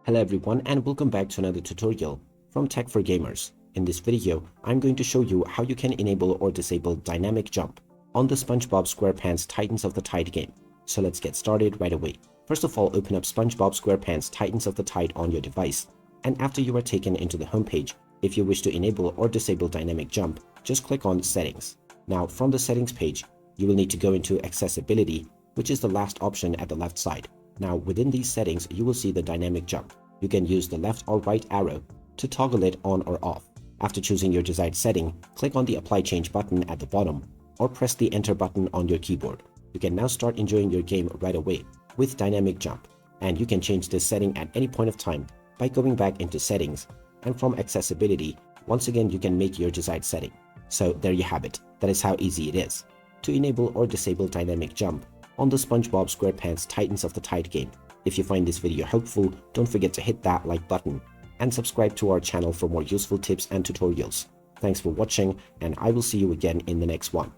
Hello everyone and welcome back to another tutorial from Tech for Gamers. In this video, I'm going to show you how you can enable or disable dynamic jump on the SpongeBob SquarePants Titans of the Tide game. So let's get started right away. First of all, open up SpongeBob SquarePants Titans of the Tide on your device, and after you are taken into the homepage, if you wish to enable or disable dynamic jump, just click on Settings. Now from the Settings page, you will need to go into Accessibility, which is the last option at the left side. Now within these settings, you will see the dynamic jump. You can use the left or right arrow to toggle it on or off. After choosing your desired setting, click on the Apply Change button at the bottom or press the Enter button on your keyboard. You can now start enjoying your game right away with dynamic jump, and you can change this setting at any point of time by going back into Settings, and from Accessibility, once again you can make your desired setting. So there you have it. That is how easy it is to enable or disable dynamic jump on the SpongeBob SquarePants Titans of the Tide game. If you find this video helpful, don't forget to hit that like button and subscribe to our channel for more useful tips and tutorials. Thanks for watching, and I will see you again in the next one.